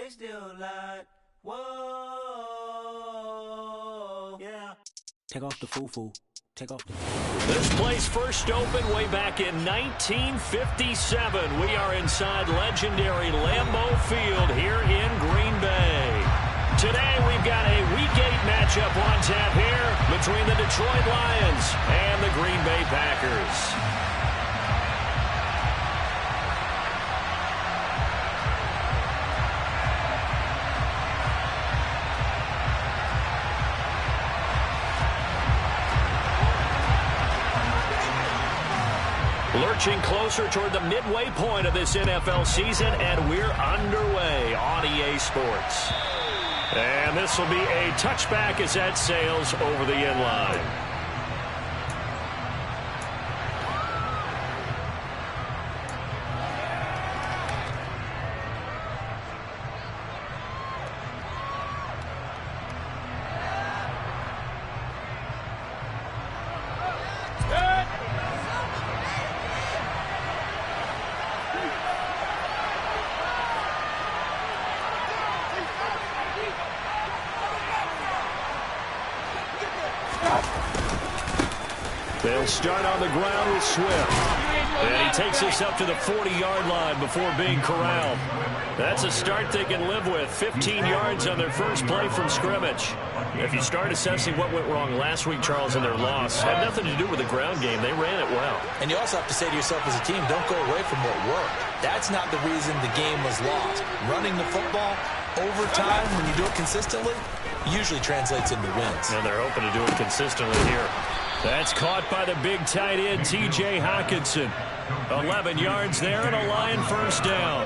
they still lied. Whoa, yeah. Take off the foo-foo. Take off the This place first opened way back in 1957. We are inside legendary Lambeau Field here in Green Bay. Today we've got a Week 8 matchup on tap here between the Detroit Lions and the Green Bay Packers. Lurching closer toward the midway point of this NFL season, and we're underway on EA Sports. And this will be a touchback as that sails over the end line. They'll start on the ground with Swift. And he takes us up to the 40-yard line before being corralled. That's a start they can live with. 15 yards on their first play from scrimmage. If you start assessing what went wrong last week, Charles, in their loss, had nothing to do with the ground game. They ran it well. And you also have to say to yourself as a team, don't go away from what worked. That's not the reason the game was lost. Running the football over time, when you do it consistently, usually translates into wins. And they're hoping to do it consistently here. That's caught by the big tight end, T.J. Hockenson. 11 yards there and a Lion first down.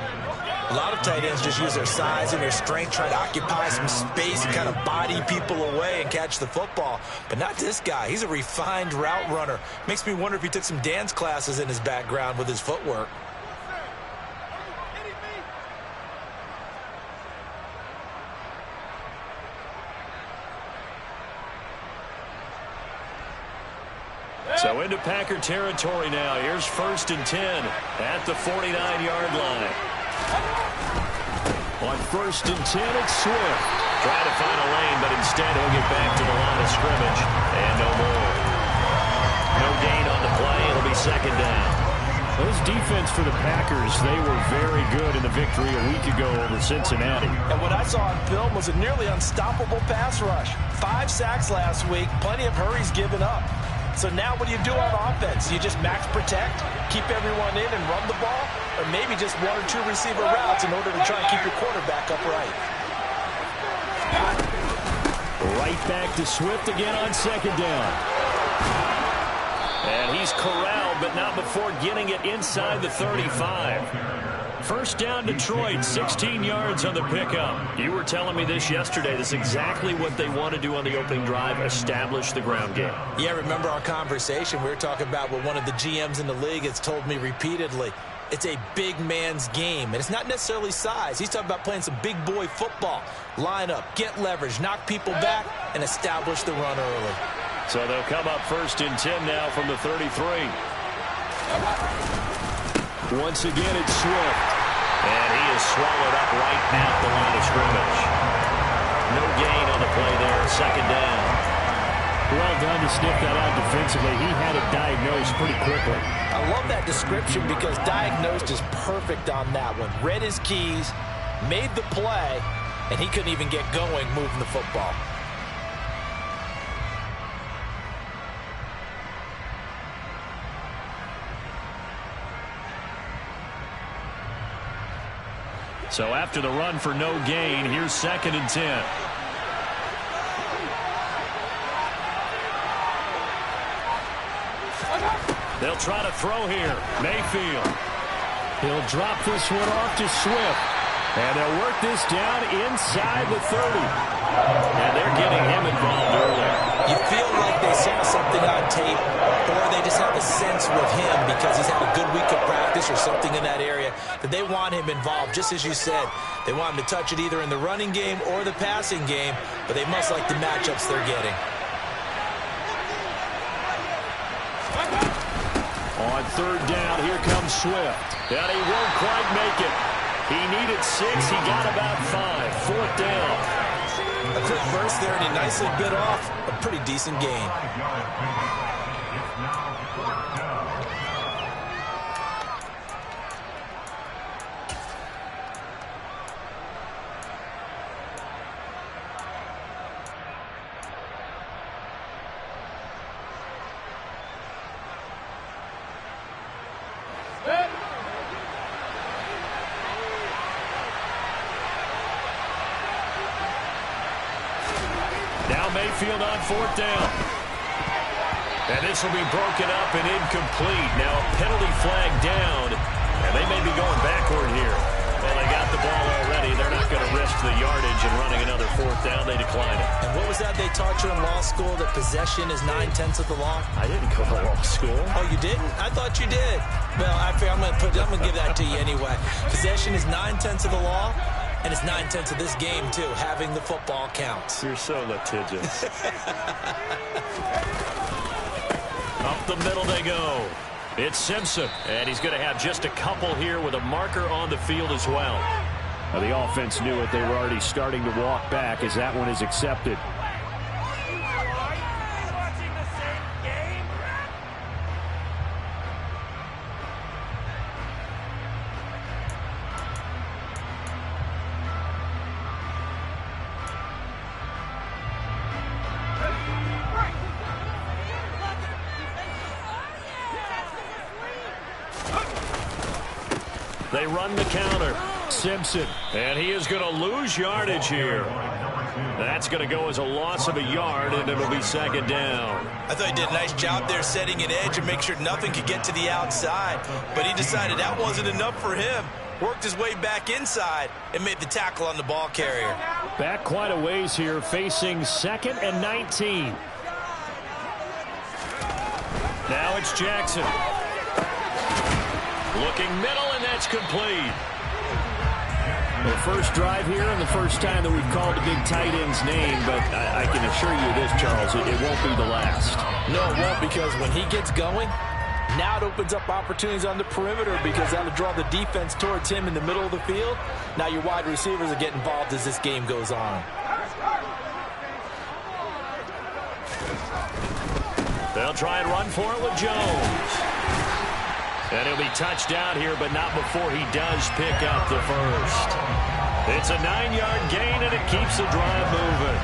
A lot of tight ends just use their size and their strength, try to occupy some space and kind of body people away and catch the football. But not this guy. He's a refined route runner. Makes me wonder if he took some dance classes in his background with his footwork. So into Packer territory now. Here's 1st and 10 at the 49-yard line. On 1st and 10, it's Swift. Trying to find a lane, but instead he'll get back to the line of scrimmage. And no more. No gain on the play. It'll be 2nd down. Those defense for the Packers, they were very good in the victory a week ago over Cincinnati. And what I saw on film was a nearly unstoppable pass rush. 5 sacks last week, plenty of hurries given up. So now what do you do on offense? You just max protect, keep everyone in and run the ball, or maybe just 1 or 2 receiver routes in order to try and keep your quarterback upright. Right back to Swift again on 2nd down. And he's corralled, but not before getting it inside the 35. First down, Detroit, 16 yards on the pickup. You were telling me this yesterday. This is exactly what they want to do on the opening drive, establish the ground game. Yeah, remember our conversation? We were talking about what one of the GMs in the league has told me repeatedly. It's a big man's game, and it's not necessarily size. He's talking about playing some big boy football. Line up, get leverage, knock people back, and establish the run early. So they'll come up 1st and 10 now from the 33. Once again, it's Swift. And he is swallowed up right at the line of scrimmage. No gain on the play there. 2nd down. Well done to sniff that out defensively. He had it diagnosed pretty quickly. I love that description because diagnosed is perfect on that one. Read his keys, made the play, and he couldn't even get going moving the football. So after the run for no gain, here's 2nd and 10. They'll try to throw here. Mayfield. He'll drop this one off to Swift. And they'll work this down inside the 30. And they're getting him involved early. You feel like they saw something on tape, or they just have a sense with him because he's had a good week of practice or something in that area that they want him involved, just as you said. They want him to touch it either in the running game or the passing game, but they must like the matchups they're getting. On 3rd down, here comes Swift. And he won't quite make it. He needed 6. He got about 5. Fourth down. A quick burst there, and he nicely bit off a pretty decent gain. Now Mayfield on fourth down. And this will be broken up and incomplete. Now a penalty flag down, and they may be going backward here. Well, they got the ball already. They're not going to risk the yardage and running another fourth down. They decline it. And what was that they taught you in law school, that possession is 9/10 of the law? I didn't go to law school. Oh, you didn't? I thought you did. Well, I'm going to give that to you anyway. Possession is 9/10 of the law. And it's 9/10 of this game, too. Having the football counts. You're so litigious. Up the middle they go. It's Simpson. And he's going to have just a couple here with a marker on the field as well. Now, the offense knew it. They were already starting to walk back as that one is accepted. They run the counter. Simpson. And he is going to lose yardage here. That's going to go as a loss of a yard, and it'll be second down. I thought he did a nice job there setting an edge and make sure nothing could get to the outside. But he decided that wasn't enough for him. Worked his way back inside and made the tackle on the ball carrier. Back quite a ways here, facing 2nd and 19. Now it's Jackson. Looking middle, and that's complete. The first drive here and the first time that we've called a big tight end's name, but I can assure you this, Charles, it won't be the last. No, it won't, because when he gets going, now it opens up opportunities on the perimeter, because that'll draw the defense towards him in the middle of the field. Now your wide receivers will get involved as this game goes on. They'll try and run for it with Jones. And he'll be touched down here, but not before he does pick up the first. It's a 9-yard gain, and it keeps the drive moving.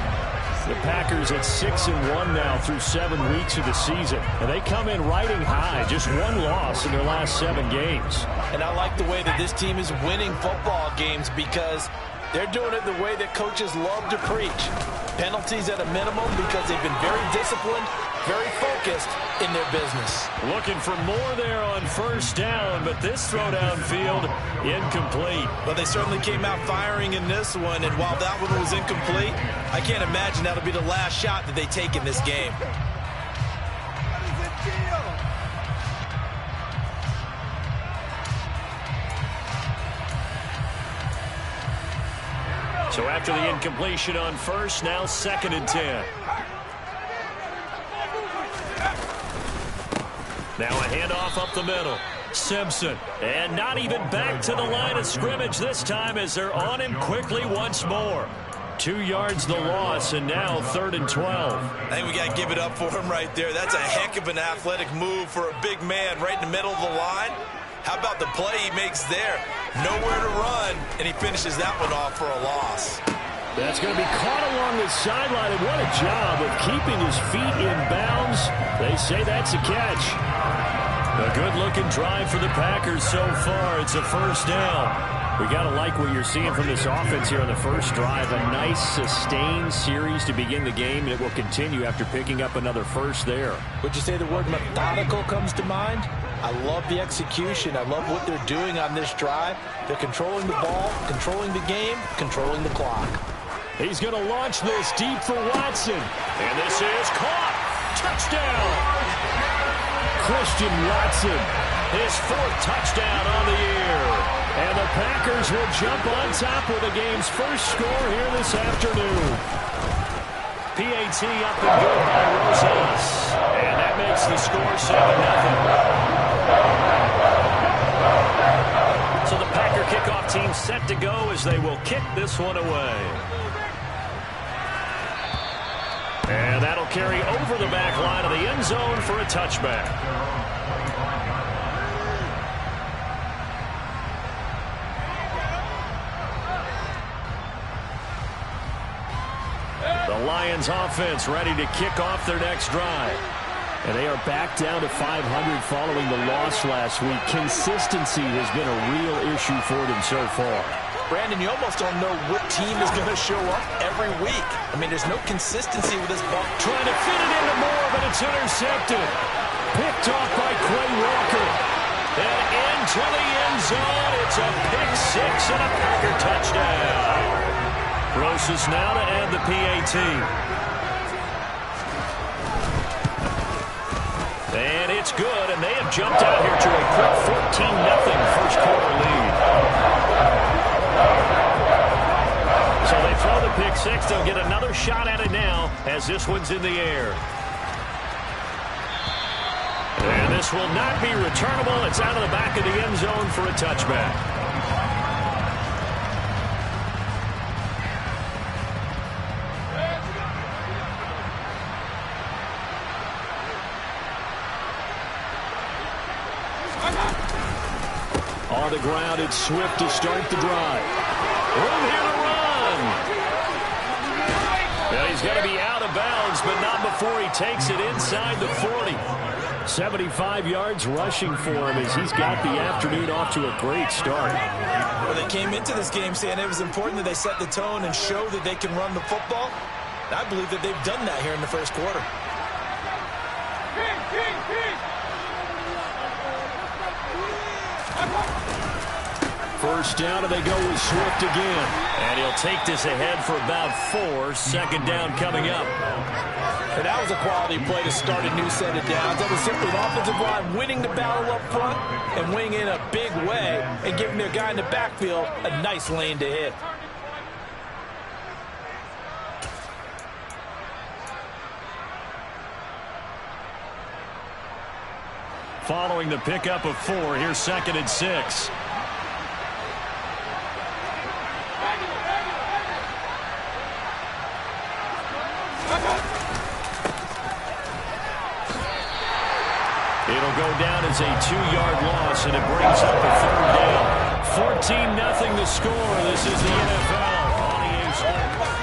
The Packers at 6-1 now through 7 weeks of the season. And they come in riding high, just one loss in their last 7 games. And I like the way that this team is winning football games, because they're doing it the way that coaches love to preach. Penalties at a minimum, because they've been very disciplined, very focused in their business. Looking for more there on first down, but this throw downfield incomplete. But they certainly came out firing in this one, and while that one was incomplete, I can't imagine that'll be the last shot that they take in this game. So after the incompletion on first, now 2nd and 10. Now a handoff up the middle. Simpson. And not even back to the line of scrimmage this time, as they're on him quickly once more. 2 yards the loss, and now 3rd and 12. I think we got to give it up for him right there. That's a heck of an athletic move for a big man right in the middle of the line. How about the play he makes there? Nowhere to run, and he finishes that one off for a loss. That's going to be caught along the sideline, and what a job of keeping his feet in bounds. They say that's a catch. A good-looking drive for the Packers so far. It's a first down. We got to like what you're seeing from this offense here on the first drive. A nice, sustained series to begin the game, and it will continue after picking up another first there. Would you say the word methodical comes to mind? I love the execution. I love what they're doing on this drive. They're controlling the ball, controlling the game, controlling the clock. He's going to launch this deep for Watson. And this is caught. Touchdown. Christian Watson. His 4th touchdown on the year. And the Packers will jump on top with the game's first score here this afternoon. PAT up and good by Rosas. And that makes the score 7-0. So the Packer kickoff team set to go as they will kick this one away. And that'll carry over the back line of the end zone for a touchback. The Lions offense ready to kick off their next drive. And they are back down to 500 following the loss last week. Consistency has been a real issue for them so far. Brandon, you almost don't know what team is going to show up every week. I mean, there's no consistency with this ball. Trying to fit it into Moore, but it's intercepted. Picked off by Quay Walker. And into the end zone. It's a pick six and a Packer touchdown. Rosas now to add the PAT. And it's good, and they have jumped out here to a quick 14-0 first quarter lead. So they throw the pick six. They'll get another shot at it now as this one's in the air. And this will not be returnable. It's out of the back of the end zone for a touchback. On the ground, it's Swift to start the drive. Room here to run. Well, he's going to be out of bounds, but not before he takes it inside the 40. 75 yards rushing for him as he's got the afternoon off to a great start. Well, they came into this game saying it was important that they set the tone and show that they can run the football. And I believe that they've done that here in the first quarter. First down, and they go with Swift again. And he'll take this ahead for about 4. Second down coming up. And that was a quality play to start a new set of downs. That was simply an offensive line winning the battle up front and winning in a big way and giving their guy in the backfield a nice lane to hit. Following the pickup of 4, here's 2nd and 6. It'll go down as a 2-yard loss, and it brings up a 3rd down. 14-0 the score. This is the NFL on EA Sports.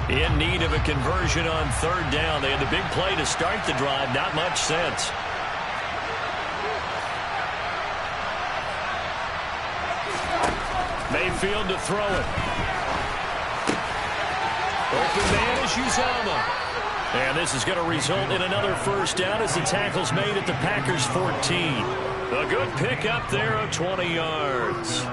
In need of a conversion on 3rd down. They had the big play to start the drive. Not much sense. Mayfield to throw it. Open man is Uzomah. And this is going to result in another first down as the tackle's made at the Packers' 14. A good pickup there of 20 yards.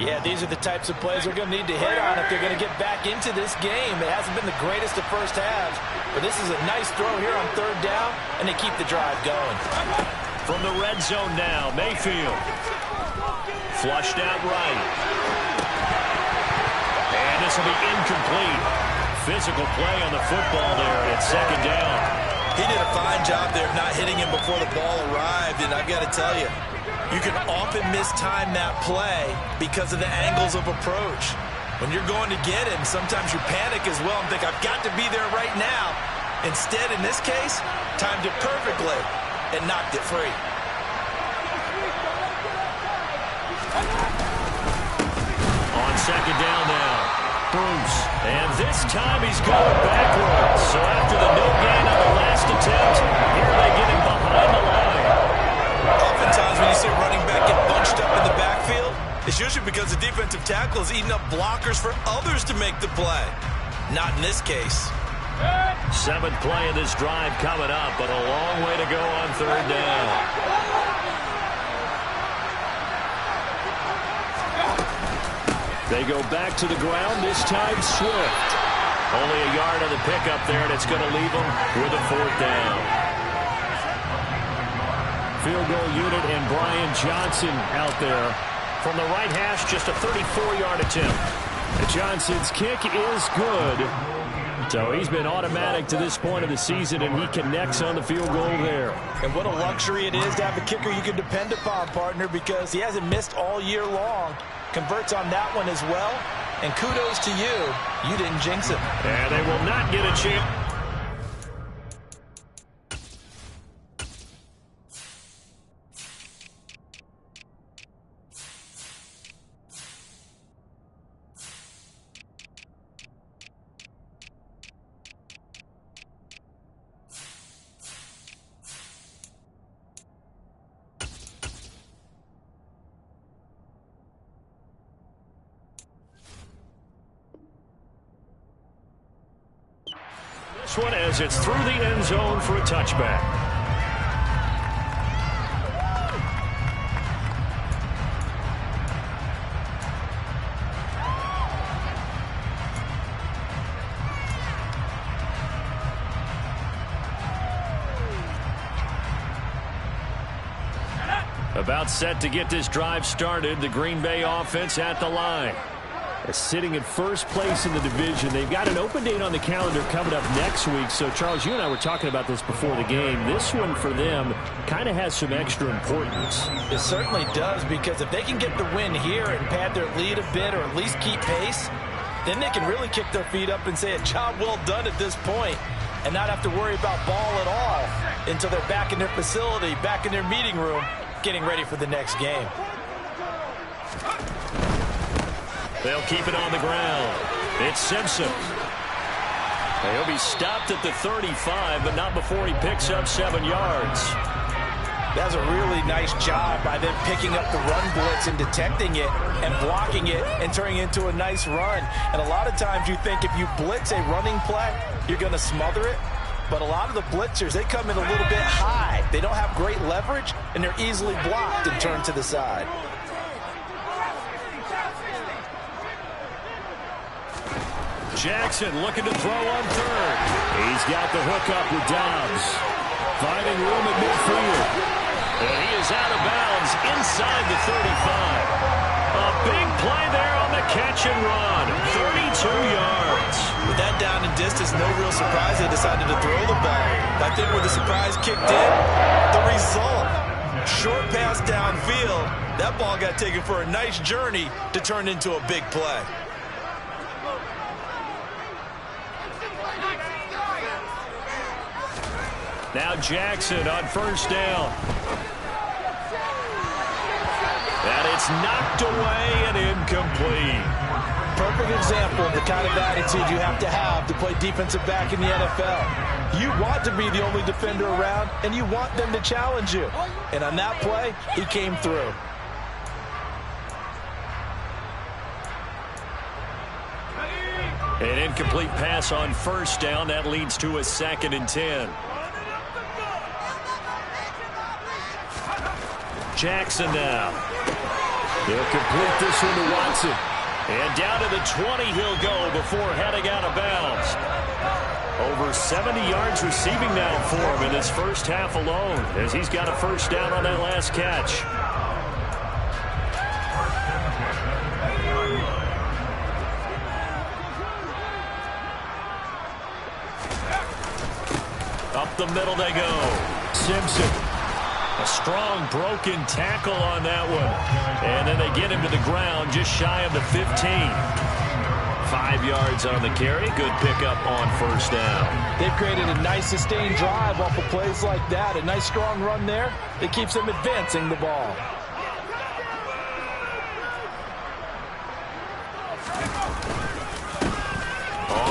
Yeah, these are the types of plays they're going to need to hit on if they're going to get back into this game. It hasn't been the greatest of first halves, but this is a nice throw here on 3rd down, and they keep the drive going. From the red zone now, Mayfield. Flushed out right. And this will be incomplete. Physical play on the football there, and it's 2nd down. He did a fine job there of not hitting him before the ball arrived, and I've got to tell you, you can often mistime that play because of the angles of approach. When you're going to get him, sometimes you panic as well and think, I've got to be there right now. Instead, in this case, timed it perfectly and knocked it free. On 2nd down now, Bruce. And this time he's going backwards. So after the no gain on the last attempt, here they get him behind the line. Oftentimes when you see running back get bunched up in the backfield, it's usually because the defensive tackle is eating up blockers for others to make the play. Not in this case. 7th play of this drive coming up, but a long way to go on 3rd down. They go back to the ground, this time Swift. Only a yard on the pickup there, and it's going to leave them with a 4th down. field goal unit, and Brian Johnson out there. From the right hash, just a 34-yard attempt. Johnson's kick is good. So he's been automatic to this point of the season, and he connects on the field goal there. And what a luxury it is to have a kicker you can depend upon, partner, because he hasn't missed all year long. Converts on that one as well. And kudos to you. You didn't jinx him. And they will not get a chance. This one as it's through the end zone for a touchback. About set to get this drive started. The Green Bay offense at the line. Sitting in first place in the division. They've got an open date on the calendar coming up next week. So, Charles, you and I were talking about this before the game. This one for them kind of has some extra importance. It certainly does, because if they can get the win here and pad their lead a bit or at least keep pace, then they can really kick their feet up and say a job well done at this point and not have to worry about ball at all until they're back in their facility, back in their meeting room, getting ready for the next game. They'll keep it on the ground. It's Simpson. He'll be stopped at the 35, but not before he picks up 7 yards. That's a really nice job by them picking up the run blitz and detecting it and blocking it and turning it into a nice run. And a lot of times you think if you blitz a running play, you're going to smother it. But a lot of the blitzers, they come in a little bit high. They don't have great leverage, and they're easily blocked and turned to the side. Jackson looking to throw on third. He's got the hookup with Dobbs. Finding room at midfield. And he is out of bounds inside the 35. A big play there on the catch and run. 32 yards. With that down and distance, no real surprise they decided to throw the ball. I think where the surprise kicked in, the result. Short pass downfield. That ball got taken for a nice journey to turn into a big play. Now Jackson on first down. And it's knocked away and incomplete. Perfect example of the kind of attitude you have to play defensive back in the NFL. You want to be the only defender around, and you want them to challenge you. And on that play, he came through. An incomplete pass on first down. That leads to a 2nd and 10. Jackson now. He'll complete this one to Watson. And down to the 20 he'll go before heading out of bounds. Over 70 yards receiving now for him in his first half alone, as he's got a first down on that last catch. Up the middle they go. Simpson. A strong broken tackle on that one. And then they get him to the ground just shy of the 15. 5 yards on the carry. Good pickup on first down. They've created a nice sustained drive off of plays like that. A nice strong run there that keeps them advancing the ball.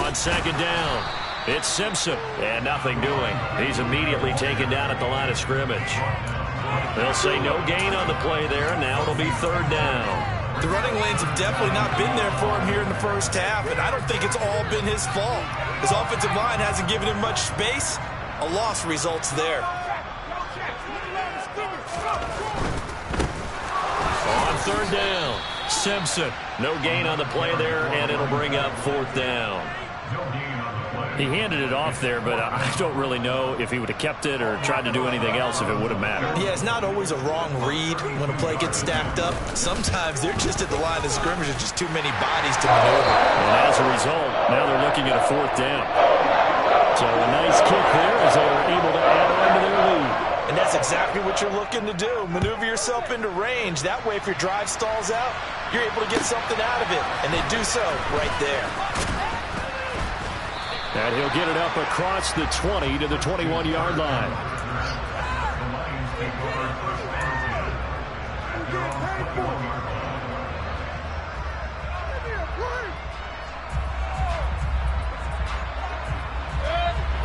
On second down, it's Simpson. And nothing doing. He's immediately taken down at the line of scrimmage. They'll say no gain on the play there. Now it'll be third down. The running lanes have definitely not been there for him here in the first half, and I don't think it's all been his fault. His offensive line hasn't given him much space. A loss results there. On third down, Simpson. No gain on the play there, and it'll bring up fourth down. He handed it off there, but I don't really know if he would have kept it or tried to do anything else if it would have mattered. Yeah, it's not always a wrong read when a play gets stacked up. Sometimes they're just at the line of scrimmage with just too many bodies to maneuver. And as a result, now they're looking at a 4th down. So a nice kick there as they were able to add on to their lead. And that's exactly what you're looking to do. Maneuver yourself into range. That way, if your drive stalls out, you're able to get something out of it. And they do so right there. And he'll get it up across the 20 to the 21-yard line.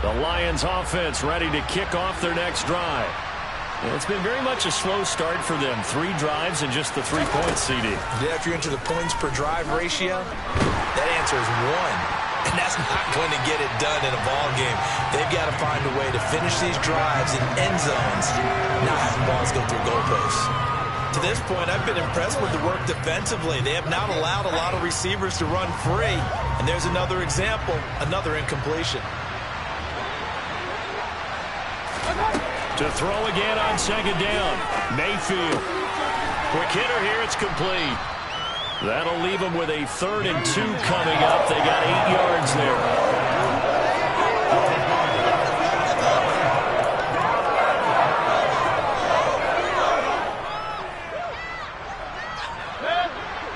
The Lions offense ready to kick off their next drive. And it's been very much a slow start for them. 3 drives and just the 3 points, CD. Yeah, if you're into the points per drive ratio, that answer is 1. And that's not going to get it done in a ball game. They've got to find a way to finish these drives in end zones, not have the balls go through goalposts. To this point, I've been impressed with the work defensively. They have not allowed a lot of receivers to run free. And there's another example, another incompletion. To throw again on 2nd down. Mayfield. Quick hitter here, it's complete. That'll leave them with a 3rd and 2 coming up. They got 8 yards there.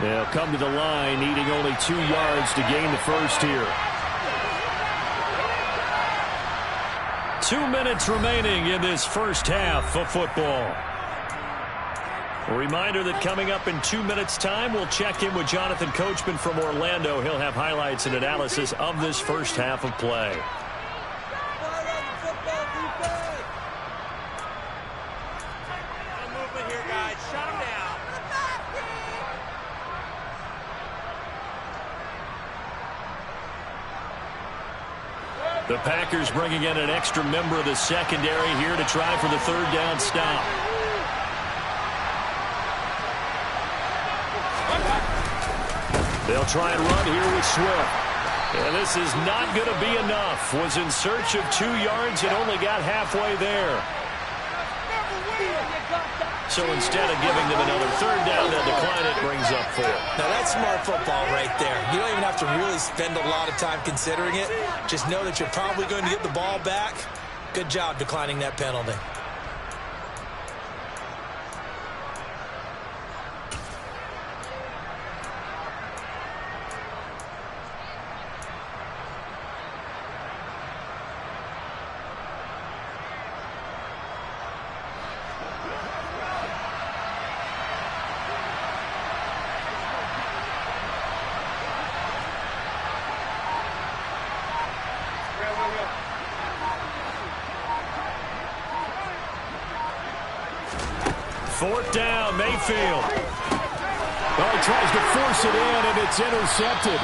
They'll come to the line, needing only 2 yards to gain the first here. 2 minutes remaining in this first half of football. A reminder that coming up in 2 minutes' time, we'll check in with Jonathan Coachman from Orlando. He'll have highlights and analysis of this first half of play. Movement here, guys. Shut him down. The Packers bringing in an extra member of the secondary here to try for the 3rd down stop. They'll try and run here with Swift. And this is not going to be enough. Was in search of 2 yards and only got halfway there. So instead of giving them another 3rd down, they'll decline it, brings up 4. Now, that's smart football right there. You don't even have to really spend a lot of time considering it. Just know that you're probably going to get the ball back. Good job declining that penalty. Fourth down, Mayfield. Well, he tries to force it in, and it's intercepted.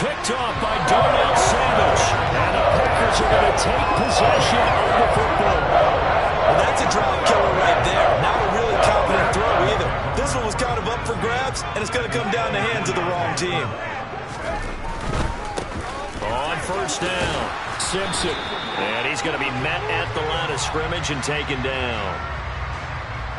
Picked off by Darnell Savage. And the Packers are going to take possession of the football. Well, that's a drop killer right there. Not a really confident throw either. This one was kind of up for grabs, and it's going to come down the hands of the wrong team. On first down, Simpson. And he's going to be met at the line of scrimmage and taken down.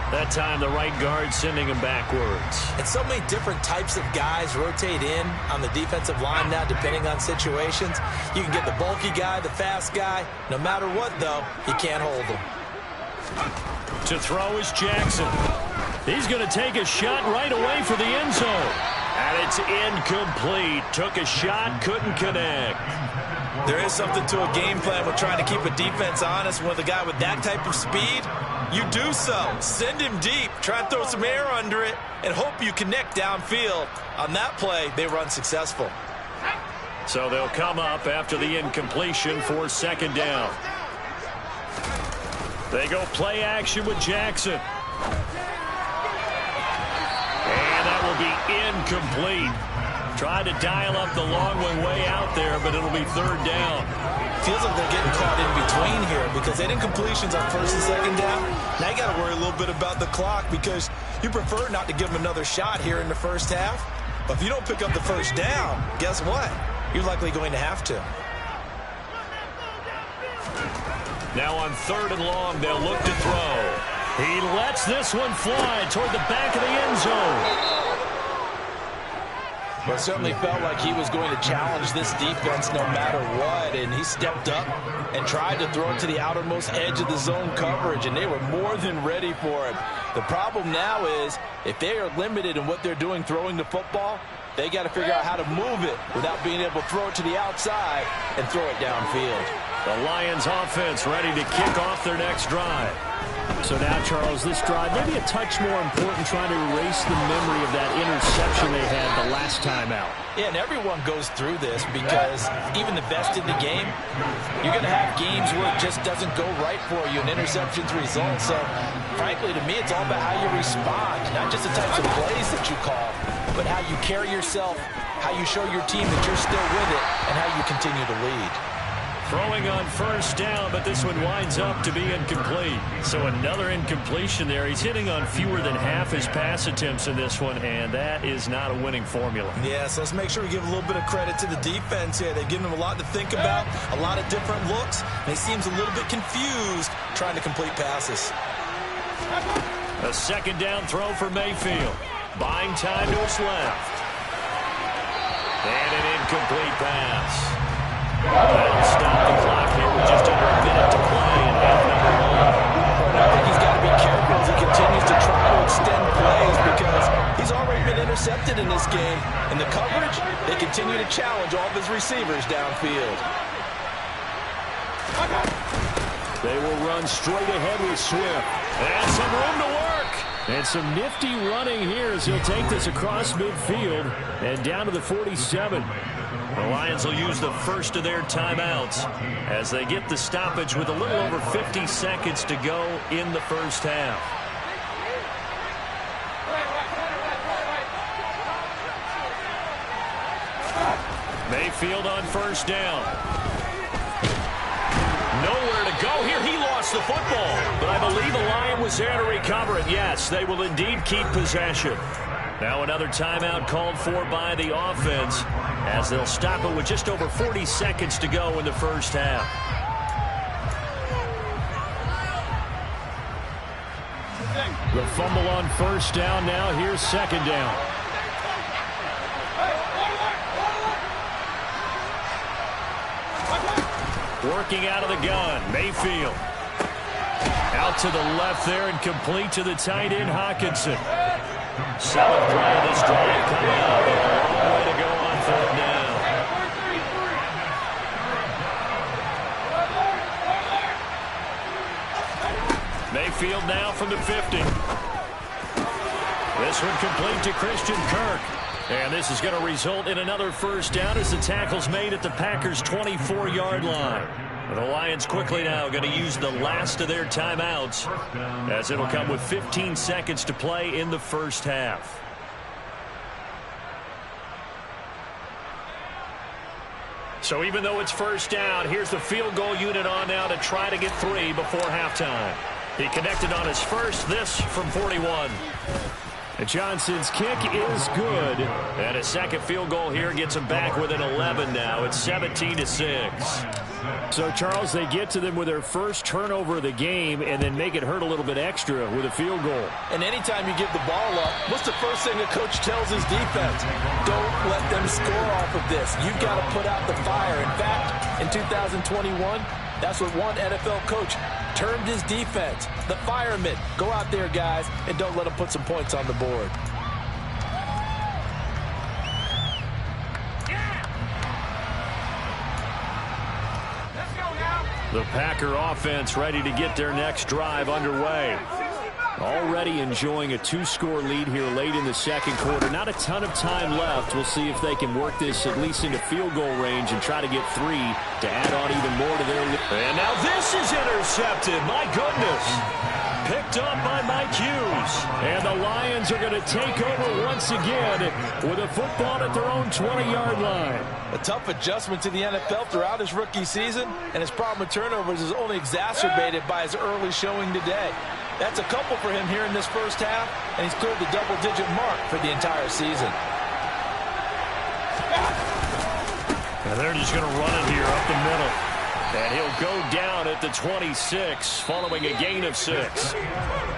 That time, the right guard sending him backwards. And so many different types of guys rotate in on the defensive line now, depending on situations. You can get the bulky guy, the fast guy. No matter what, though, you can't hold him. To throw is Jackson. He's going to take a shot right away for the end zone. And it's incomplete. Took a shot, couldn't connect. There is something to a game plan with trying to keep a defense honest with a guy with that type of speed. You do so. Send him deep. Try and throw some air under it and hope you connect downfield. On that play, they run successful. So they'll come up after the incompletion for second down. They go play action with Jackson. And that will be incomplete. Tried to dial up the long one way out there, but it'll be third down. Feels like they're getting caught in between here because they had incompletions on first and second down. Now you got to worry a little bit about the clock because you prefer not to give them another shot here in the first half. But if you don't pick up the first down, guess what? You're likely going to have to. Now on 3rd and long, they'll look to throw. He lets this one fly toward the back of the end zone. Well, it certainly felt like he was going to challenge this defense no matter what, and he stepped up and tried to throw it to the outermost edge of the zone coverage, and they were more than ready for it. The problem now is if they are limited in what they're doing throwing the football, they got to figure out how to move it without being able to throw it to the outside and throw it downfield. The Lions offense ready to kick off their next drive. So now, Charles, this drive maybe a touch more important, trying to erase the memory of that interception they had the last time out. Yeah, and everyone goes through this because even the best in the game, you're going to have games where it just doesn't go right for you, and interceptions result. So, frankly, to me, it's all about how you respond, not just the types of plays that you call, but how you carry yourself, how you show your team that you're still with it, and how you continue to lead. Throwing on 1st down, but this one winds up to be incomplete. So another incompletion there. He's hitting on fewer than half his pass attempts in this one, and that is not a winning formula. Yeah, so let's make sure we give a little bit of credit to the defense here. They've given them a lot to think about, a lot of different looks, and he seems a little bit confused trying to complete passes. A 2nd down throw for Mayfield. Buying time to his left. And an incomplete pass. That'll stop the clock here with just under a minute to play in half number 1. I think he's got to be careful as he continues to try to extend plays because he's already been intercepted in this game. And the coverage, they continue to challenge all of his receivers downfield. They will run straight ahead with Swift. And some room to work. And some nifty running here as he'll take this across midfield and down to the 47. The Lions will use the first of their timeouts as they get the stoppage with a little over 50 seconds to go in the first half. Mayfield on 1st down. Nowhere to go here. He lost the football, but I believe the Lion was there to recover it. Yes, they will indeed keep possession. Now another timeout called for by the offense as they'll stop it with just over 40 seconds to go in the first half. The fumble on 1st down now. Here's 2nd down. Working out of the gun, Mayfield. Out to the left there and complete to the tight end, Hockenson. 7th play of this drive coming up. A long way to go on 4th down. Mayfield now from the 50. This one complete to Christian Kirk. And this is going to result in another 1st down as the tackle's made at the Packers' 24-yard line. The Lions quickly now going to use the last of their timeouts as it'll come with 15 seconds to play in the first half. So even though it's 1st down, here's the field goal unit on now to try to get 3 before halftime. He connected on his first, this from 41. Johnson's kick is good. And a 2nd field goal here gets him back within 11 now. It's 17-6. So, Charles, they get to them with their first turnover of the game and then make it hurt a little bit extra with a field goal. And anytime you give the ball up, what's the first thing a coach tells his defense? Don't let them score off of this. You've got to put out the fire. In fact, in 2021, that's what one NFL coach termed his defense. The firemen. Go out there, guys, and don't let them put some points on the board. The Packer offense ready to get their next drive underway. Already enjoying a 2-score lead here late in the 2nd quarter. Not a ton of time left. We'll see if they can work this at least into field goal range and try to get 3 to add on even more to their lead. And now this is intercepted. My goodness. Picked up by Mike Hughes. And the Lions are going to take over once again with a football at their own 20-yard line. A tough adjustment to the NFL throughout his rookie season, and his problem with turnovers is only exacerbated by his early showing today. That's a couple for him here in this first half, and he's cleared the double-digit mark for the entire season. And they're just going to run it here up the middle. And he'll go down at the 26 following a gain of 6.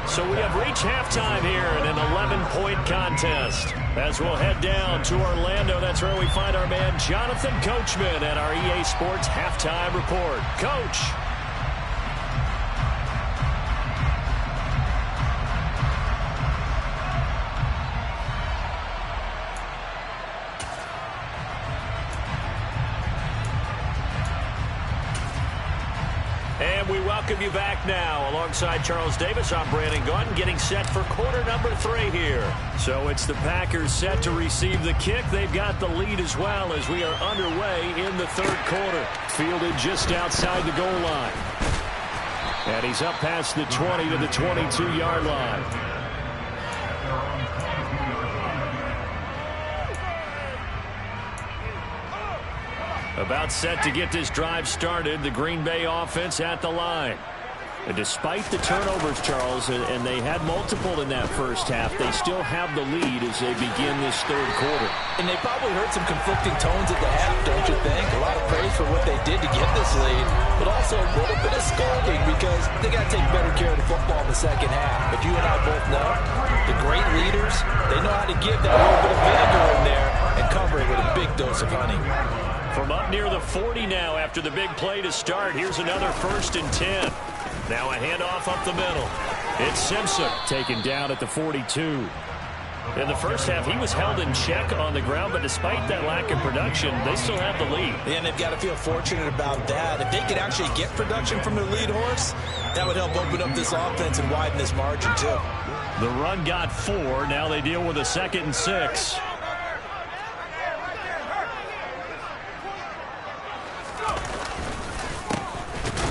So we have reached halftime here in an 11-point contest. As we'll head down to Orlando, that's where we find our man Jonathan Coachman at our EA Sports Halftime Report. Coach. And we welcome you back now. Alongside Charles Davis, I'm Brandon Gaudin, getting set for quarter number 3 here. So it's the Packers set to receive the kick. They've got the lead as well as we are underway in the third quarter. Fielded just outside the goal line. And he's up past the 20 to the 22-yard line. About set to get this drive started, the Green Bay offense at the line. And despite the turnovers, Charles, and they had multiple in that first half, they still have the lead as they begin this third quarter. And they probably heard some conflicting tones at the half, don't you think? A lot of praise for what they did to get this lead, but also a little bit of scolding because they got to take better care of the football in the second half. But you and I both know the great leaders, they know how to give that little bit of vinegar in there and cover it with a big dose of honey. From up near the 40 now after the big play to start, here's another 1st and 10. Now a handoff up the middle. It's Simpson taken down at the 42. In the first half, he was held in check on the ground, but despite that lack of production, they still have the lead. And they've got to feel fortunate about that. If they could actually get production from their lead horse, that would help open up this offense and widen this margin too. The run got 4. Now they deal with a 2nd and 6.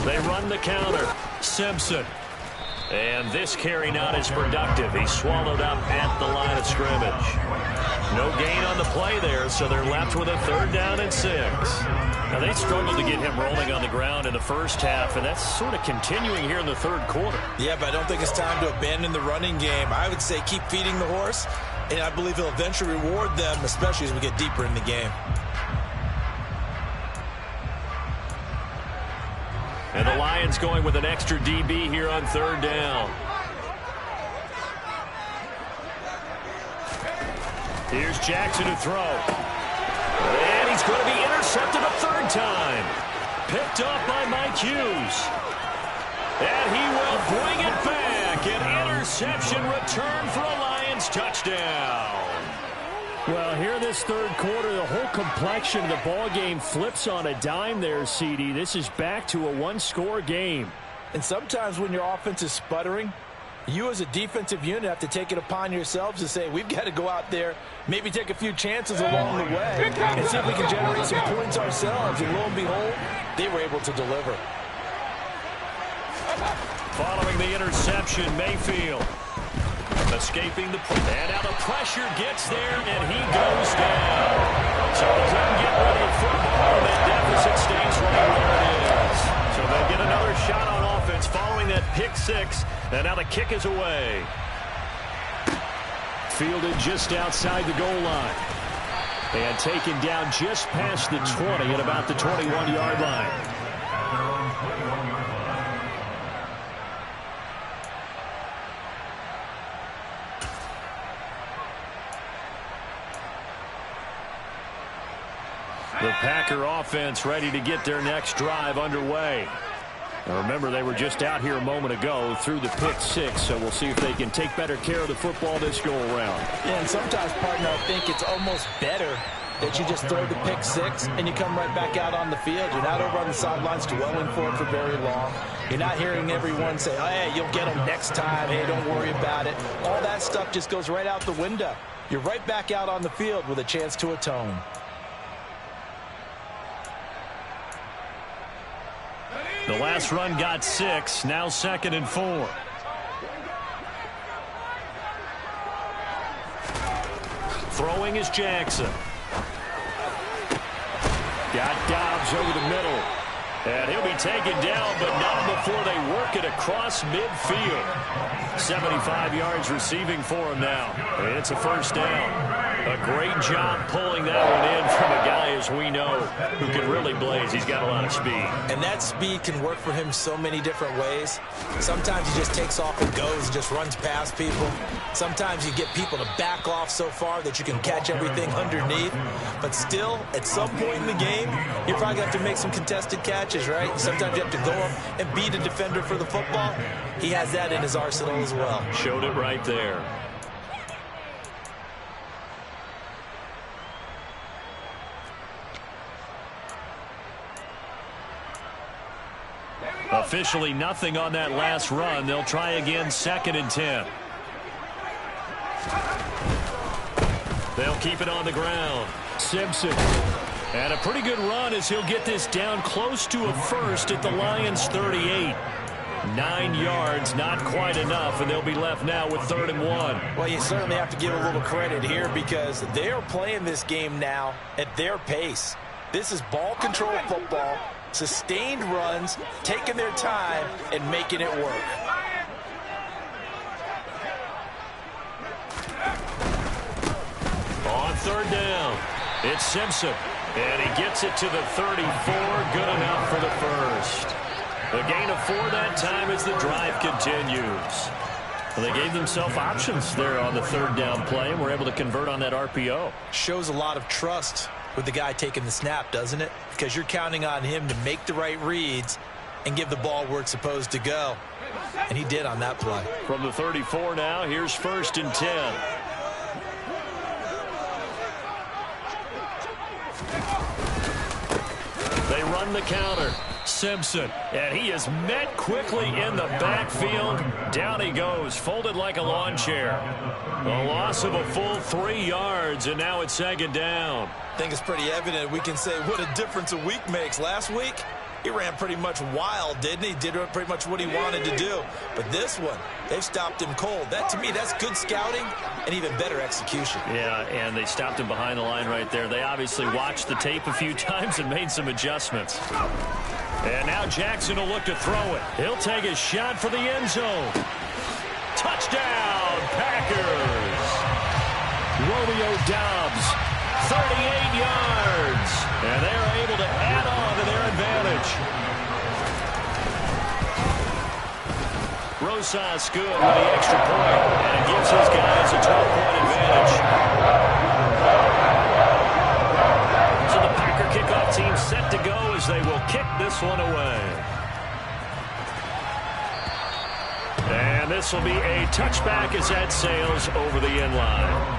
They run the counter. Simpson. And this carry not as productive. He's swallowed up at the line of scrimmage. No gain on the play there, so they're left with a 3rd down and 6. Now, they struggled to get him rolling on the ground in the first half, and that's sort of continuing here in the third quarter. Yeah, but I don't think it's time to abandon the running game. I would say keep feeding the horse, and I believe he'll eventually reward them, especially as we get deeper in the game. And the Lions going with an extra DB here on 3rd down. Here's Jackson to throw. And he's going to be intercepted a 3rd time. Picked off by Mike Hughes. And he will bring it back. An interception return for a Lions touchdown. Well, here in this third quarter, the whole complexion of the ball game flips on a dime there, CD. This is back to a 1-score game. And sometimes when your offense is sputtering, you as a defensive unit have to take it upon yourselves to say, we've got to go out there, maybe take a few chances along the way, and see if we can generate some points ourselves. And lo and behold, they were able to deliver. Following the interception, Mayfield. Escaping the and now the pressure gets there, and he goes down. So he couldn't get rid of the football, and that deficit stays right where it is. So they'll get another shot on offense following that pick 6, and now the kick is away. Fielded just outside the goal line. And taken down just past the 20 at about the 21-yard line. The Packer offense ready to get their next drive underway. Now remember, they were just out here a moment ago through the pick 6, so we'll see if they can take better care of the football this go-around. Yeah, and sometimes, partner, I think it's almost better that you just throw the pick 6 and you come right back out on the field. You're not over on the sidelines dwelling for it for very long. You're not hearing everyone say, oh, hey, you'll get them next time. Hey, don't worry about it. All that stuff just goes right out the window. You're right back out on the field with a chance to atone. The last run got 6, now 2nd and 4. Throwing is Jackson. Got Dobbs over the middle. And he'll be taken down, but not before they work it across midfield. 75 yards receiving for him now. And it's a first down. A great job pulling that one in from a guy, as we know, who can really blaze. He's got a lot of speed. And that speed can work for him so many different ways. Sometimes he just takes off and goes and just runs past people. Sometimes you get people to back off so far that you can catch everything underneath. But still, at some point in the game, you probably have to make some contested catches, right? Sometimes you have to go up and beat a defender for the football. He has that in his arsenal as well. Showed it right there. Officially nothing on that last run. They'll try again, 2nd and 10. They'll keep it on the ground. Simpson. And a pretty good run as he'll get this down close to a first at the Lions' 38. 9 yards, not quite enough, and they'll be left now with 3rd and 1. Well, you certainly have to give a little credit here because they're playing this game now at their pace. This is ball control football, sustained runs, taking their time, and making it work. On 3rd down, it's Simpson, and he gets it to the 34, good enough for the first. A gain of 4 that time as the drive continues. Well, they gave themselves options there on the 3rd down play, and were able to convert on that RPO. Shows a lot of trust with the guy taking the snap, doesn't it? Because you're counting on him to make the right reads and give the ball where it's supposed to go. And he did on that play. From the 34 now, here's 1st and 10. They run the counter. Simpson, and he is met quickly in the backfield. Down he goes, folded like a lawn chair. A loss of a full 3 yards, and now it's 2nd down. I think it's pretty evident. We can say what a difference a week makes. Last week, he ran pretty much wild, didn't he? Did pretty much what he wanted to do. But this one, they've stopped him cold. That, to me, that's good scouting and even better execution. Yeah, and they stopped him behind the line right there. They obviously watched the tape a few times and made some adjustments. And now Jackson will look to throw it. He'll take a shot for the end zone. Touchdown, Packers. Romeo Doubs, 38 yards. And they're able to add on to their advantage. Rosas good with the extra point, and it gives his guys a 12-point advantage. So the Packer kickoff team set to go as they will kick this one away. And this will be a touchback as that sails over the end line.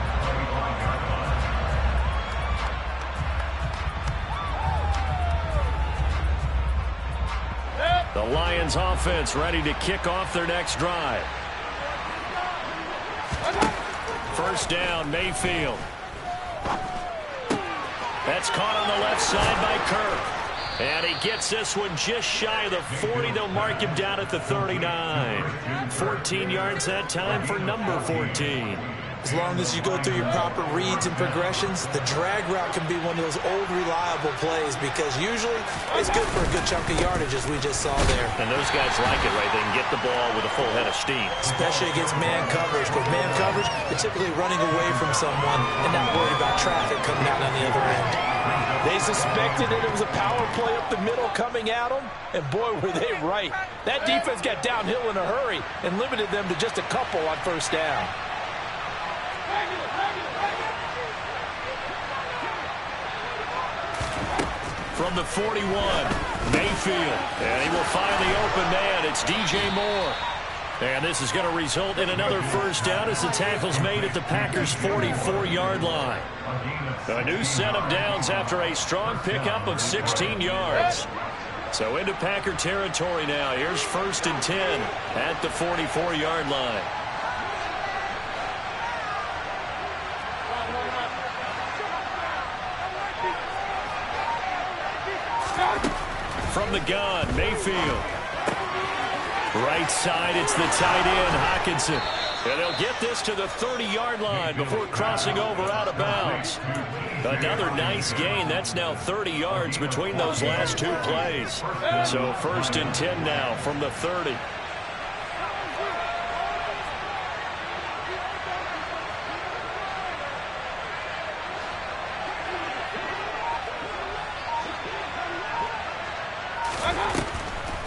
The Lions offense ready to kick off their next drive. 1st down, Mayfield. That's caught on the left side by Kirk. And he gets this one just shy of the 40. They'll mark him down at the 39. 14 yards that time for number 14. As long as you go through your proper reads and progressions, the drag route can be one of those old reliable plays because usually it's good for a good chunk of yardage as we just saw there. And those guys like it, right? They can get the ball with a full head of steam. Especially against man coverage. Because man coverage, they're typically running away from someone and not worried about traffic coming out on the other end. They suspected that it was a power play up the middle coming at them, and boy, were they right. That defense got downhill in a hurry and limited them to just a couple on 1st down. From the 41, Mayfield. And he will find the open man. It's DJ Moore. And this is going to result in another 1st down as the tackle's made at the Packers' 44-yard line. A new set of downs after a strong pickup of 16 yards. So into Packer territory now. Here's 1st and 10 at the 44-yard line. From the gun, Mayfield. Right side, it's the tight end, Hockenson. And they'll get this to the 30-yard line before crossing over out of bounds. Another nice gain. That's now 30 yards between those last two plays. So 1st and 10 now from the 30.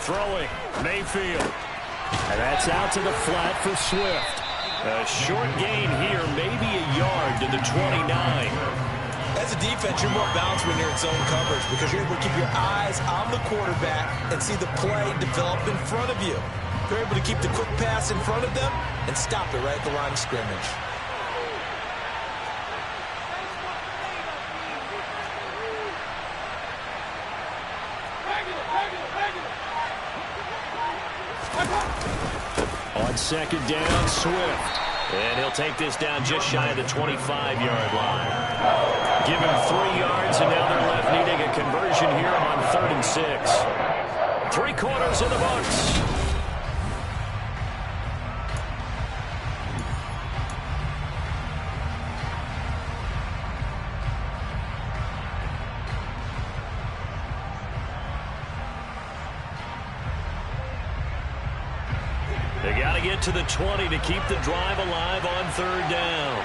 Throwing, Mayfield. And that's out to the flat for Swift. A short gain here, maybe a yard to the 29. As a defense, you're more balanced when you're in zone coverage because you're able to keep your eyes on the quarterback and see the play develop in front of you. You're able to keep the quick pass in front of them and stop it right at the line of scrimmage. On 2nd down, Swift. And he'll take this down just shy of the 25-yard line. Give him 3 yards, and now they're left needing a conversion here on 3rd and 6. 3 quarters in the books. They got to get to the 20 to keep the drive alive on 3rd down.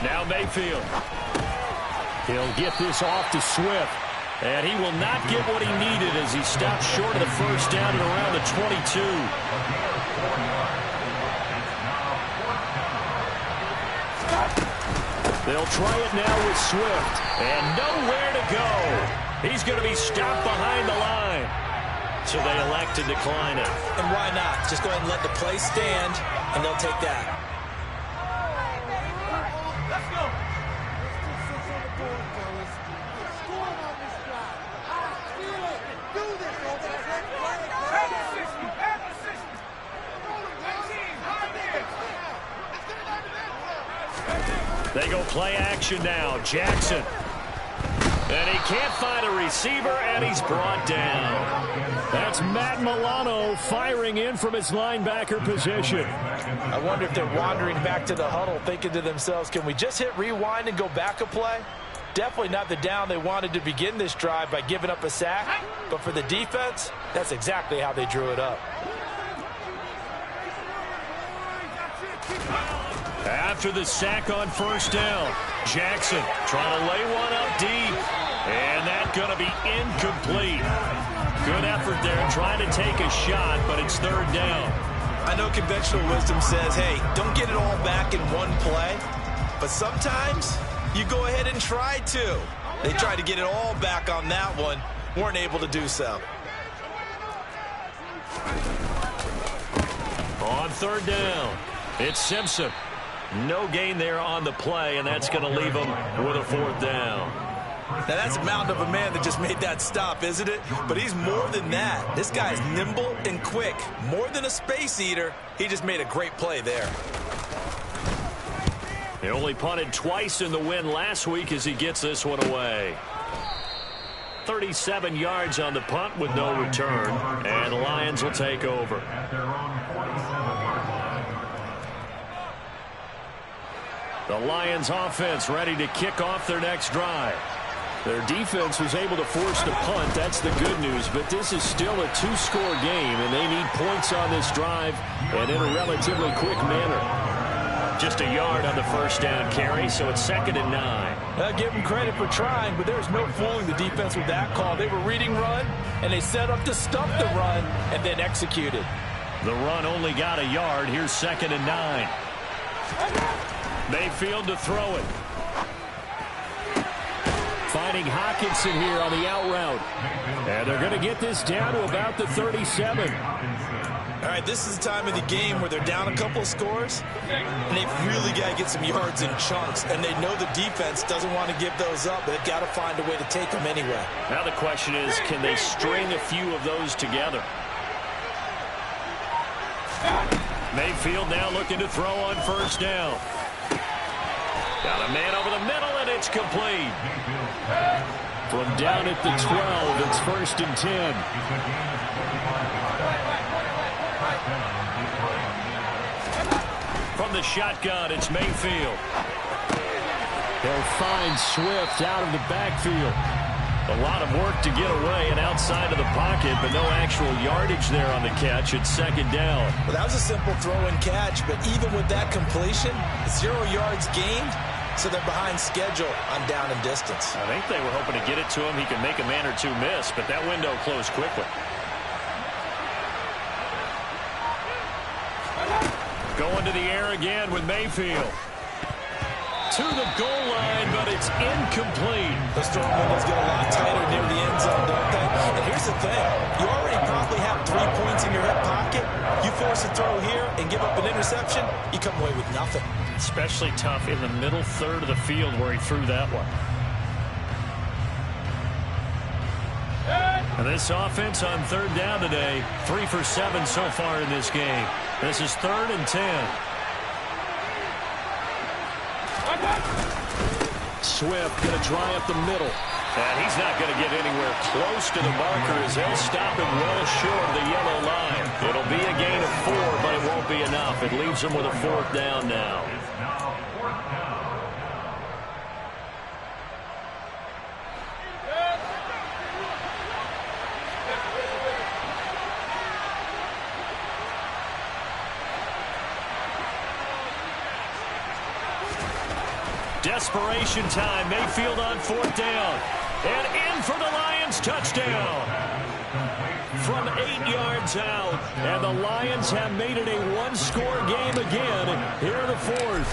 Now Mayfield. He'll get this off to Swift. And he will not get what he needed as he stopped short of the 1st down at around the 22. They'll try it now with Swift. And nowhere to go. He's going to be stopped behind the line. So they elect to decline it. And why not? Just go ahead and let the play stand, and they'll take that. Let's go. They go play action now. Jackson. And he can't find a receiver, and he's brought down. That's Matt Milano firing in from his linebacker position. I wonder if they're wandering back to the huddle thinking to themselves, can we just hit rewind and go back a play? Definitely not the down they wanted to begin this drive by giving up a sack. But for the defense, that's exactly how they drew it up. After the sack on 1st down, Jackson trying to lay one up deep. And that's going to be incomplete. Good effort there trying to take a shot, but it's 3rd down. I know conventional wisdom says, hey, don't get it all back in one play. But sometimes you go ahead and try to. They tried to get it all back on that one. Weren't able to do so. On 3rd down, it's Simpson. No gain there on the play, and that's going to leave him with a 4th down. Now, that's a mountain of a man that just made that stop, isn't it? But he's more than that. This guy's nimble and quick. More than a space eater, he just made a great play there. He only punted twice in the win last week as he gets this one away. 37 yards on the punt with no return, and the Lions will take over. The Lions offense ready to kick off their next drive. Their defense was able to force the punt. That's the good news. But this is still a 2-score game, and they need points on this drive and in a relatively quick manner. Just a yard on the 1st down carry, so it's 2nd and 9. I'll give them credit for trying, but there's no fooling the defense with that call. They were reading run, and they set up to stop the run and then executed. The run only got a yard. Here's 2nd and 9. Mayfield to throw it. Finding Hockenson here on the out route. And they're going to get this down to about the 37. All right, this is the time of the game where they're down a couple of scores, and they've really got to get some yards in chunks, and they know the defense doesn't want to give those up, but they've got to find a way to take them anyway. Now the question is, can they string a few of those together? Mayfield now looking to throw on 1st down. Got a man over the middle, and it's complete. From down at the 12, it's 1st and 10. From the shotgun, it's Mayfield. They'll find Swift out of the backfield. A lot of work to get away and outside of the pocket, but no actual yardage there on the catch. It's 2nd down. Well, that was a simple throw and catch, but even with that completion, 0 yards gained, so they're behind schedule on down and distance. I think they were hoping to get it to him. He could make a man or two miss, but that window closed quickly. Going to the air again with Mayfield. To the goal line, but it's incomplete. Those throwing windows get a lot tighter near the end zone, don't they? And here's the thing. You already probably have 3 points in your hip pocket. You force a throw here and give up an interception, you come away with nothing. Especially tough in the middle third of the field where he threw that one. And this offense on 3rd down today, 3 for 7 so far in this game. This is 3rd and 10. Swift going to dry up the middle. And he's not going to get anywhere close to the marker as they'll stop him well short of the yellow line. It'll be a gain of 4, but it won't be enough. It leaves him with a 4th down now. Desperation time. Mayfield on 4th down. And in for the Lions touchdown. From 8 yards out. And the Lions have made it a one-score game again here in the 4th.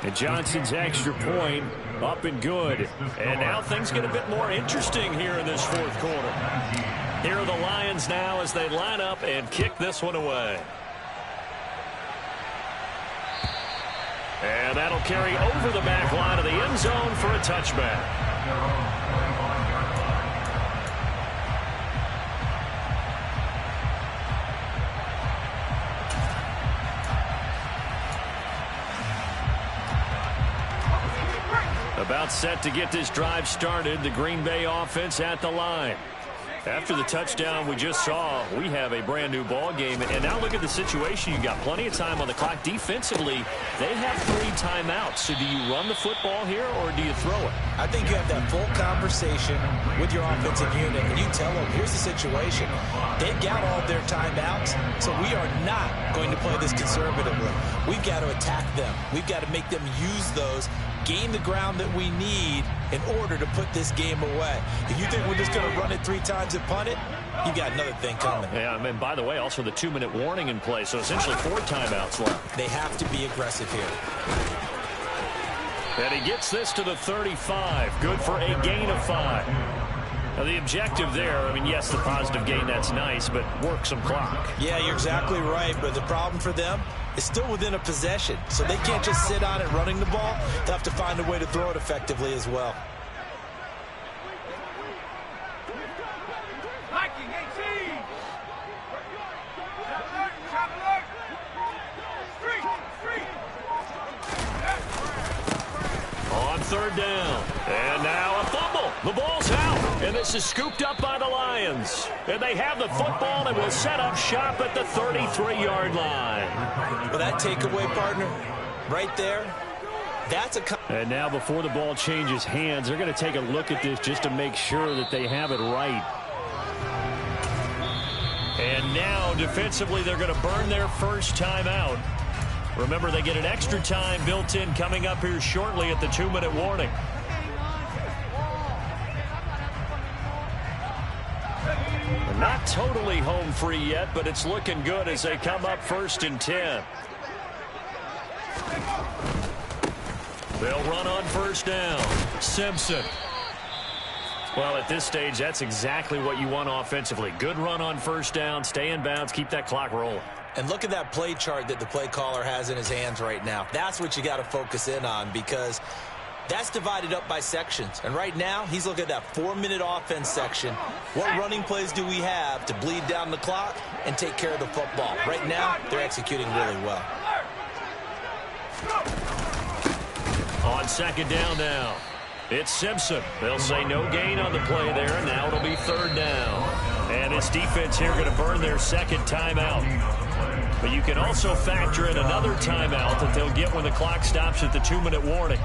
And Johnson's extra point up and good. And now things get a bit more interesting here in this 4th quarter. Here are the Lions now as they line up and kick this one away. And that'll carry over the back line of the end zone for a touchback. About set to get this drive started, the Green Bay offense at the line. After the touchdown we just saw, we have a brand new ball game. And now look at the situation. You got plenty of time on the clock. Defensively, they have 3 timeouts. So do you run the football here or do you throw it? I think you have that full conversation with your offensive unit, and you tell them, here's the situation. They've got all their timeouts, so we are not going to play this conservatively. We've got to attack them. We've got to make them use those, gain the ground that we need in order to put this game away. If you think we're just going to run it 3 times and punt it, you got another thing coming. Yeah, I mean, by the way, also the 2-minute warning in play, so essentially 4 timeouts left. They have to be aggressive here. And he gets this to the 35. Good for a gain of 5. Now, the objective there, I mean, yes, the positive gain, that's nice, but work some clock. Yeah, you're exactly right, but the problem for them is still within a possession, so they can't just sit on it running the ball. They'll have to find a way to throw it effectively as well. On 3rd down. And now a fumble. The ball's out. And this is scooped up by the Lions. And they have the football and will set up shop at the 33-yard line. Well, that takeaway, partner, right there, that's a... And now before the ball changes hands, they're going to take a look at this just to make sure that they have it right. And now defensively they're going to burn their first timeout. Remember, they get an extra time built in coming up here shortly at the 2-minute warning. Not totally home free yet, but it's looking good as they come up 1st and 10. They'll run on 1st down. Simpson. Well, at this stage, that's exactly what you want offensively. Good run on 1st down, stay in bounds, keep that clock rolling. And look at that play chart that the play caller has in his hands right now. That's what you got to focus in on, because that's divided up by sections. And right now, he's looking at that 4-minute offense section. What running plays do we have to bleed down the clock and take care of the football? Right now, they're executing really well. On second down now, it's Simpson. They'll say no gain on the play there, and now it'll be third down. And this defense here going to burn their second timeout. But you can also factor in another timeout that they'll get when the clock stops at the 2-minute warning.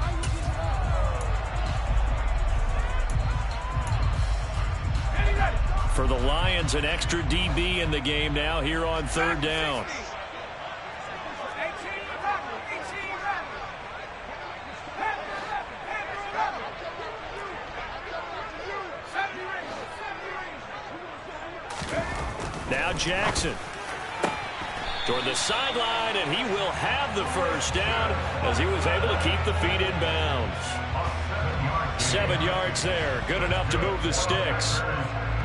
For the Lions, an extra DB in the game now here on third down. Now Jackson toward the sideline, and he will have the first down as he was able to keep the feet in bounds. 7 yards there, good enough to move the sticks.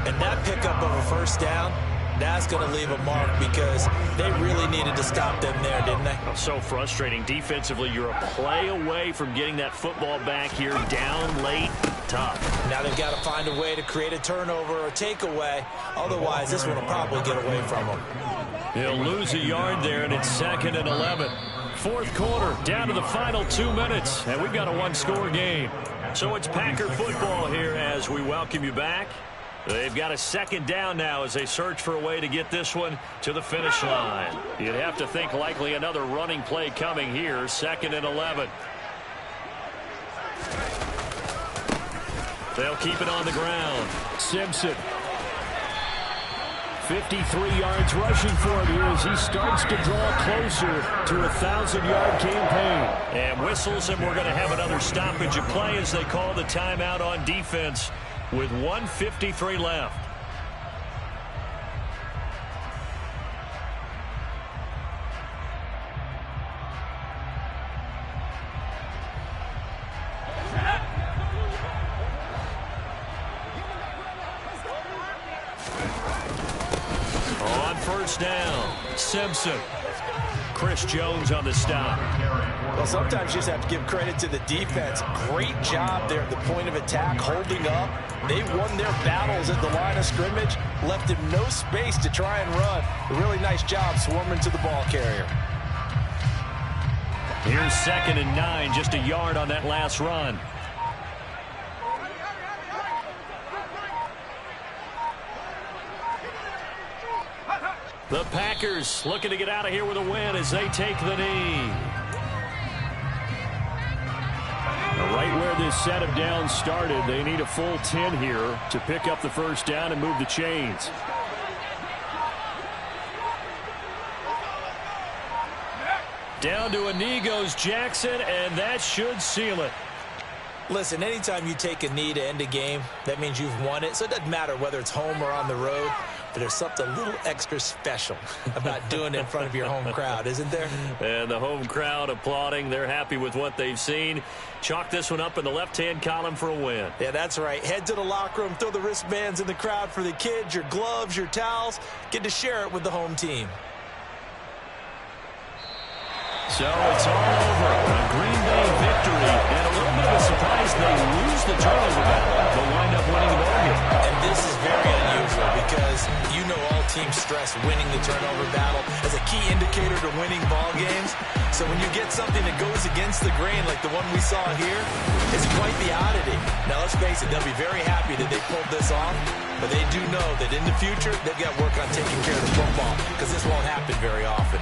And that pickup of a first down, that's going to leave a mark because they really needed to stop them there, didn't they? So frustrating. Defensively, you're a play away from getting that football back here, down late, tough. Now they've got to find a way to create a turnover or takeaway. Otherwise, this one will probably get away from them. He'll lose a yard there, and it's 2nd and 11. Fourth quarter, down to the final 2 minutes, and we've got a one-score game. So it's Packer football here as we welcome you back. They've got a second down now as they search for a way to get this one to the finish line. You'd have to think likely another running play coming here, 2nd and 11. They'll keep it on the ground. Simpson. 53 yards rushing for him here as he starts to draw closer to a 1,000-yard campaign. And whistles, and we're going to have another stoppage of play as they call the timeout on defense with 1:53 left. On first down, Simpson. Chris Jones on the stop. Well, sometimes you just have to give credit to the defense. Great job there at the point of attack, holding up. They won their battles at the line of scrimmage, left him no space to try and run. A really nice job swarming to the ball carrier. Here's 2nd and 9, just a yard on that last run. The Packers looking to get out of here with a win as they take the knee. Right where this set of downs started, they need a full 10 here to pick up the first down and move the chains. Down to a knee goes Jackson, and that should seal it. Listen, anytime you take a knee to end a game, that means you've won it. So it doesn't matter whether it's home or on the road. But there's something a little extra special about doing it in front of your home crowd, isn't there? And the home crowd applauding. They're happy with what they've seen. Chalk this one up in the left-hand column for a win. Yeah, that's right. Head to the locker room, throw the wristbands in the crowd for the kids, your gloves, your towels. Get to share it with the home team. So it's all over. A Green Bay victory. And a little bit of a surprise, they lose the turnover battle, but wind up winning the ball game. And this is very unusual because you know all teams stress winning the turnover battle as a key indicator to winning ball games. So when you get something that goes against the grain like the one we saw here, it's quite the oddity. Now let's face it, they'll be very happy that they pulled this off, but they do know that in the future they've got work on taking care of the football because this won't happen very often.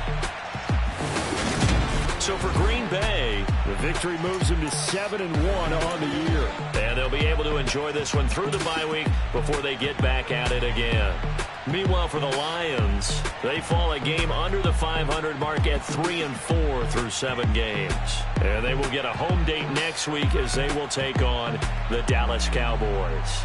So for Green Bay, the victory moves them to 7-1 on the year. And they'll be able to enjoy this one through the bye week before they get back at it again. Meanwhile, for the Lions, they fall a game under the 500 mark at 3-4 through 7 games. And they will get a home date next week as they will take on the Dallas Cowboys.